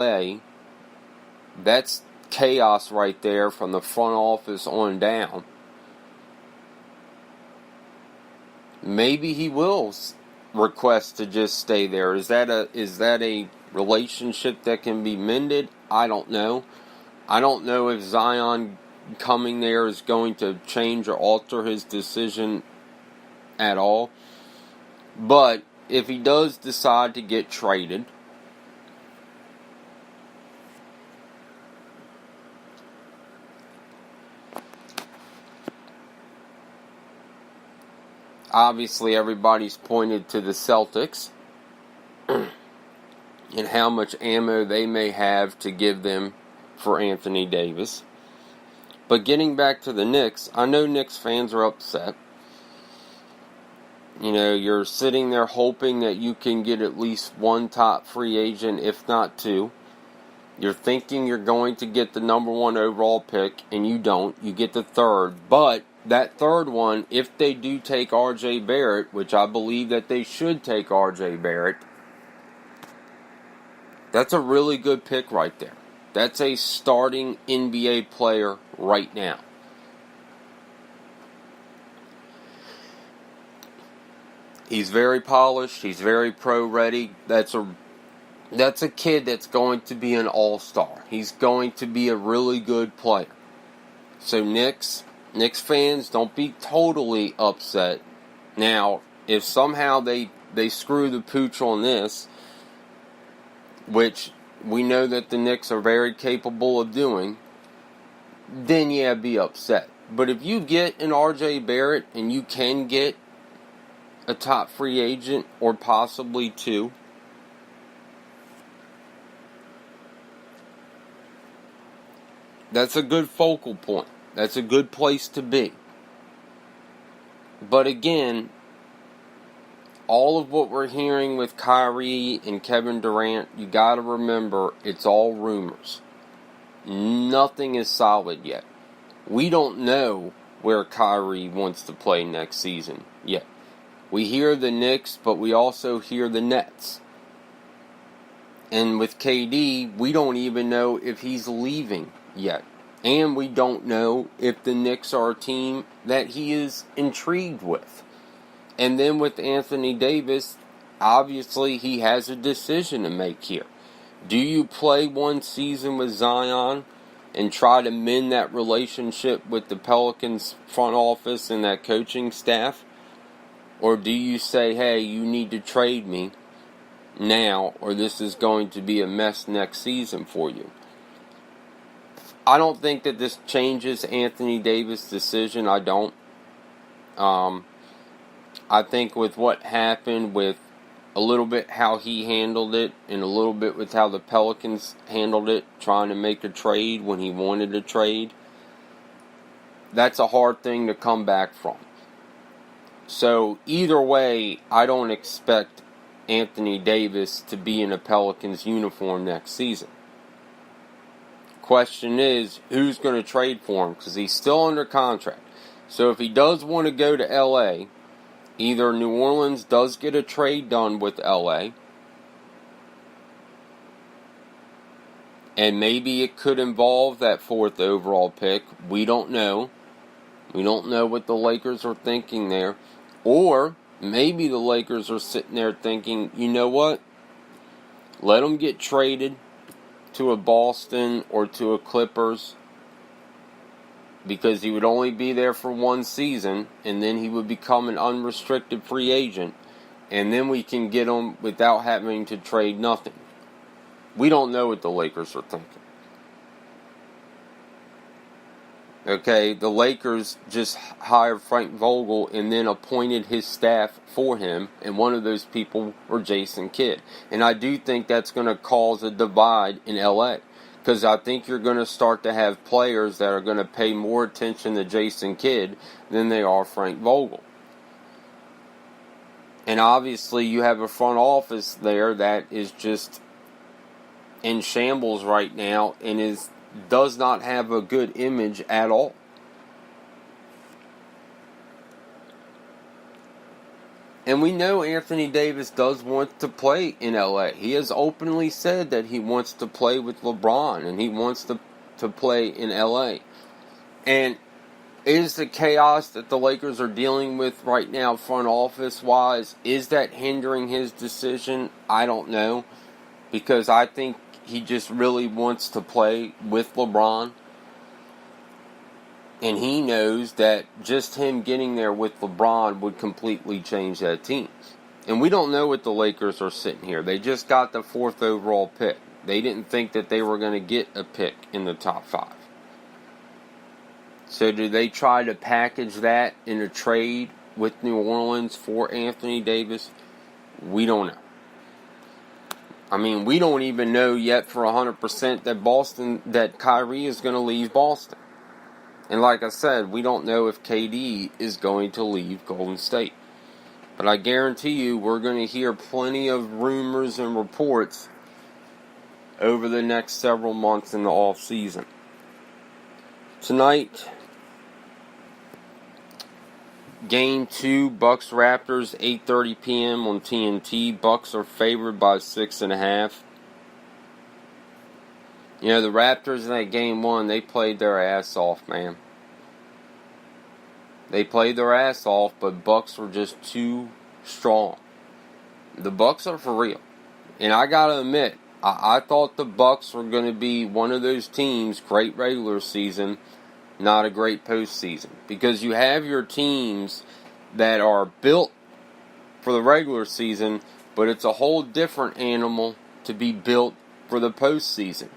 LA, that's chaos right there from the front office on down. Maybe he will request to just stay there. Is that a relationship that can be mended? I don't know. I don't know if Zion coming there is going to change or alter his decision at all. But if he does decide to get traded, obviously everybody's pointed to the Celtics and how much ammo they may have to give them for Anthony Davis. But getting back to the Knicks, I know Knicks fans are upset. You know, you're sitting there hoping that you can get at least one top free agent, if not two. You're thinking you're going to get the number 1 overall pick, and you don't. You get the third. But that third one, if they do take R.J. Barrett, which I believe that they should take R.J. Barrett, that's a really good pick right there. That's a starting NBA player right now. He's very polished. He's very pro-ready. That's a kid that's going to be an all-star. He's going to be a really good player. So Knicks fans, don't be totally upset. Now, if somehow they screw the pooch on this, which we know that the Knicks are very capable of doing, then yeah, be upset. But if you get an R.J. Barrett and you can get a top free agent or possibly two, that's a good focal point. That's a good place to be. But again, all of what we're hearing with Kyrie and Kevin Durant, you got to remember, it's all rumors. Nothing is solid yet. We don't know where Kyrie wants to play next season yet. We hear the Knicks, but we also hear the Nets. And with KD, we don't even know if he's leaving yet. And we don't know if the Knicks are a team that he is intrigued with. And then with Anthony Davis, obviously he has a decision to make here. Do you play one season with Zion and try to mend that relationship with the Pelicans front office and that coaching staff? Or do you say, hey, you need to trade me now or this is going to be a mess next season for you? I don't think that this changes Anthony Davis' decision. I don't. I think with what happened, with a little bit how he handled it and a little bit with how the Pelicans handled it, trying to make a trade when he wanted a trade, that's a hard thing to come back from. So either way, I don't expect Anthony Davis to be in a Pelicans uniform next season. Question is, who's going to trade for him? Because he's still under contract. So if he does want to go to LA, either New Orleans does get a trade done with LA, and maybe it could involve that 4th overall pick. We don't know. We don't know what the Lakers are thinking there. Or maybe the Lakers are sitting there thinking, you know what? Let them get traded to a Boston or to a Clippers, because he would only be there for one season, and then he would become an unrestricted free agent, and then we can get him without having to trade nothing. We don't know what the Lakers are thinking. Okay, the Lakers just hired Frank Vogel and then appointed his staff for him, and one of those people were Jason Kidd. And I do think that's going to cause a divide in LA, because I think you're going to start to have players that are going to pay more attention to Jason Kidd than they are Frank Vogel. And obviously you have a front office there that is just in shambles right now and does not have a good image at all. And we know Anthony Davis does want to play in LA. He has openly said that he wants to play with LeBron and he wants to play in LA. And is the chaos that the Lakers are dealing with right now, front office-wise, is that hindering his decision? I don't know. Because I think he just really wants to play with LeBron. And he knows that just him getting there with LeBron would completely change that team. And we don't know what the Lakers are sitting here. They just got the 4th overall pick. They didn't think that they were going to get a pick in the top 5. So do they try to package that in a trade with New Orleans for Anthony Davis? We don't know. I mean, we don't even know yet for 100% that Kyrie is going to leave Boston. And like I said, we don't know if KD is going to leave Golden State. But I guarantee you we're going to hear plenty of rumors and reports over the next several months in the off season. Tonight, Game 2, Bucks-Raptors, 8:30 p.m. on TNT. Bucks are favored by 6.5. You know, the Raptors in that Game 1, they played their ass off, man. They played their ass off, but Bucks were just too strong. The Bucks are for real. And I gotta admit, I thought the Bucks were going to be one of those teams, great regular season, not a great postseason. Because you have your teams that are built for the regular season, but it's a whole different animal to be built for the postseason.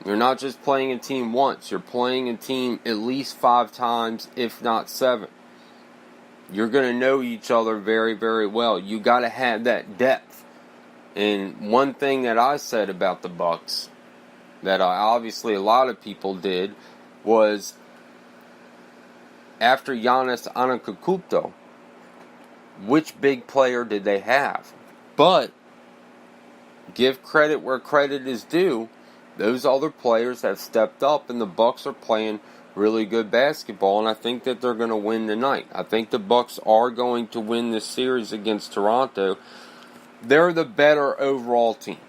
You're not just playing a team once. You're playing a team at least 5 times, if not 7. You're going to know each other very, very well. You got to have that depth. And one thing that I said about the Bucks, that obviously a lot of people did, was after Giannis Antetokounmpo, which big player did they have? But give credit where credit is due. Those other players have stepped up, and the Bucks are playing really good basketball, and I think that they're going to win tonight. I think the Bucks are going to win this series against Toronto. They're the better overall team.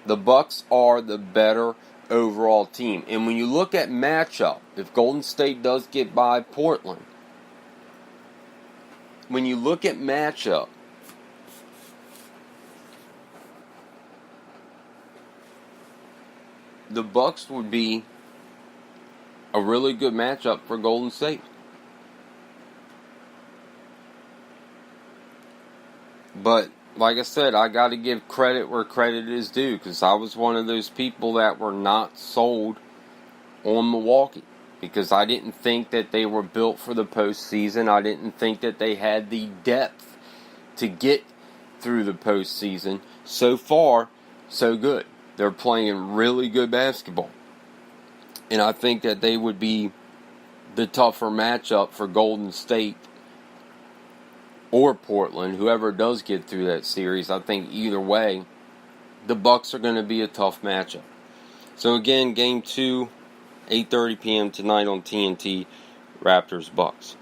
The Bucks are the better overall team. And when you look at matchup, if Golden State does get by Portland, when you look at matchup, the Bucks would be a really good matchup for Golden State. But like I said, I got to give credit where credit is due, because I was one of those people that were not sold on Milwaukee, because I didn't think that they were built for the postseason. I didn't think that they had the depth to get through the postseason. So far, so good. They're playing really good basketball. And I think that they would be the tougher matchup for Golden State or Portland, whoever does get through that series. I think either way, the Bucks are going to be a tough matchup. So again, Game 2, 8:30 p.m. tonight on TNT, Raptors-Bucks.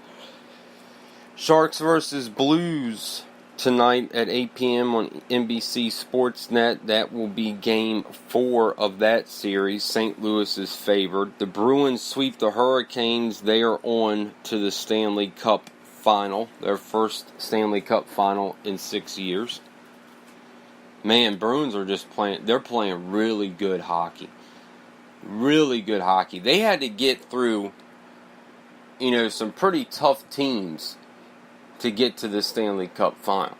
Sharks versus Blues tonight at 8 p.m. on NBC Sportsnet. That will be Game 4 of that series. St. Louis is favored. The Bruins sweep the Hurricanes. They are on to the Stanley Cup final, their first Stanley Cup final in 6 years. Man, Bruins are just playing, they're playing really good hockey. Really good hockey. They had to get through, some pretty tough teams to get to the Stanley Cup final.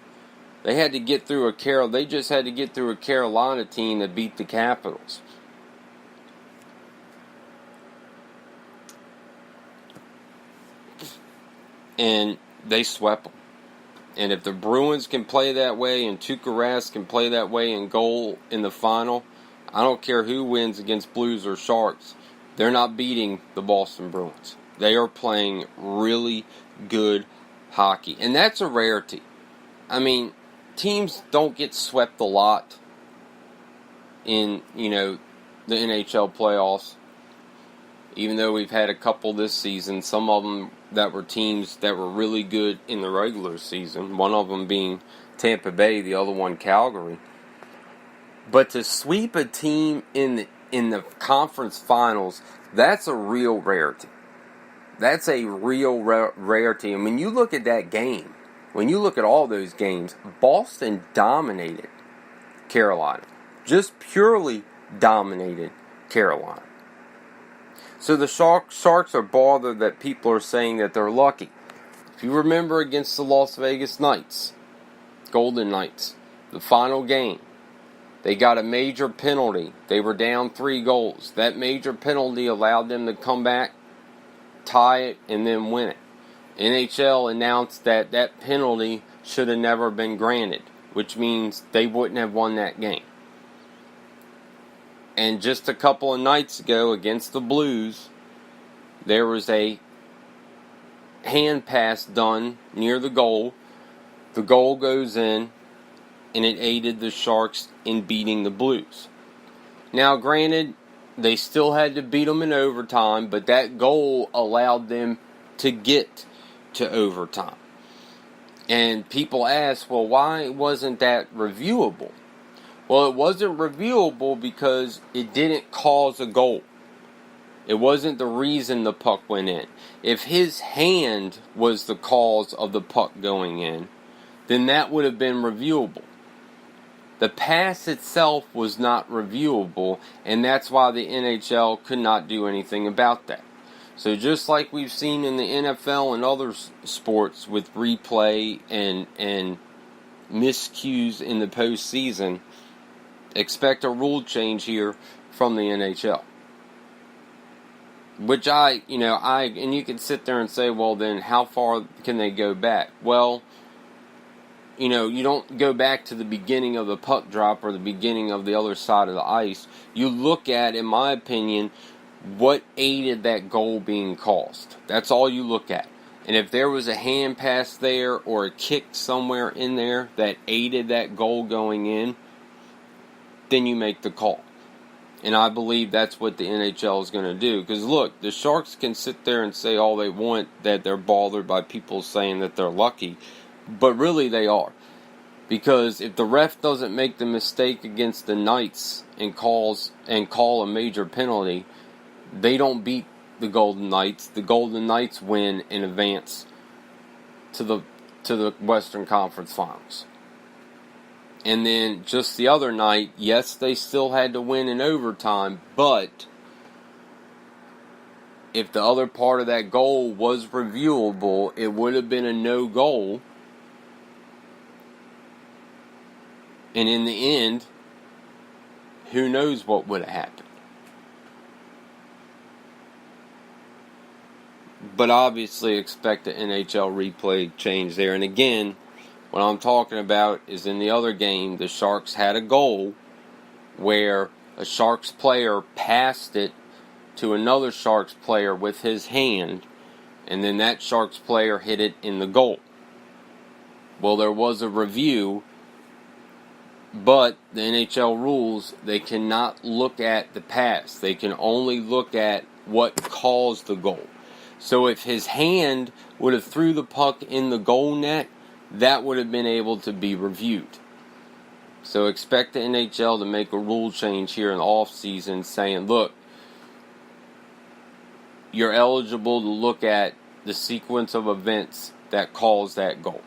They had to get through they just had to get through a Carolina team that beat the Capitals. And they swept them. And if the Bruins can play that way and Tuukka Rask can play that way in goal in the final, I don't care who wins against Blues or Sharks, they're not beating the Boston Bruins. They are playing really good hockey. And that's a rarity. I mean, teams don't get swept a lot in, the NHL playoffs. even though we've had a couple this season, some of them that were teams that were really good in the regular season, one of them being Tampa Bay, the other one Calgary. But to sweep a team in the conference finals, that's a real rarity. That's a real rarity. And when you look at that game, when you look at all those games, Boston dominated Carolina. Just purely dominated Carolina. So the Sharks are bothered that people are saying that they're lucky. If you remember against the Las Vegas Knights, Golden Knights, the final game, they got a major penalty. They were down 3 goals. That major penalty allowed them to come back, tie it, and then win it. NHL announced that that penalty should have never been granted, which means they wouldn't have won that game. And just a couple of nights ago against the Blues, there was a hand pass done near the goal. The goal goes in, and it aided the Sharks in beating the Blues. Now, granted, they still had to beat them in overtime, but that goal allowed them to get to overtime. And people ask, well, why wasn't that reviewable? Well, it wasn't reviewable because it didn't cause a goal. It wasn't the reason the puck went in. If his hand was the cause of the puck going in, then that would have been reviewable. The pass itself was not reviewable, and that's why the NHL could not do anything about that. So just like we've seen in the NFL and other sports with replay and miscues in the postseason, expect a rule change here from the NHL. Which and you can sit there and say, well, then how far can they go back? Well, you don't go back to the beginning of the puck drop or the beginning of the other side of the ice. You look at, in my opinion, what aided that goal being caused. That's all you look at. And if there was a hand pass there or a kick somewhere in there that aided that goal going in, then you make the call. And I believe that's what the NHL is going to do. Because look, the Sharks can sit there and say all they want that they're bothered by people saying that they're lucky. But really they are. Because if the ref doesn't make the mistake against the Knights and call a major penalty, they don't beat the Golden Knights. The Golden Knights win and advance to the Western Conference Finals. And then just the other night, yes, they still had to win in overtime, but if the other part of that goal was reviewable, it would have been a no goal. And in the end, who knows what would have happened. But obviously expect the NHL replay change there. And again, what I'm talking about is in the other game, the Sharks had a goal where a Sharks player passed it to another Sharks player with his hand, and then that Sharks player hit it in the goal. Well, there was a review, but the NHL rules, they cannot look at the pass. They can only look at what caused the goal. So if his hand would have threw the puck in the goal net, that would have been able to be reviewed. So expect the NHL to make a rule change here in the offseason saying, look, you're eligible to look at the sequence of events that caused that goal.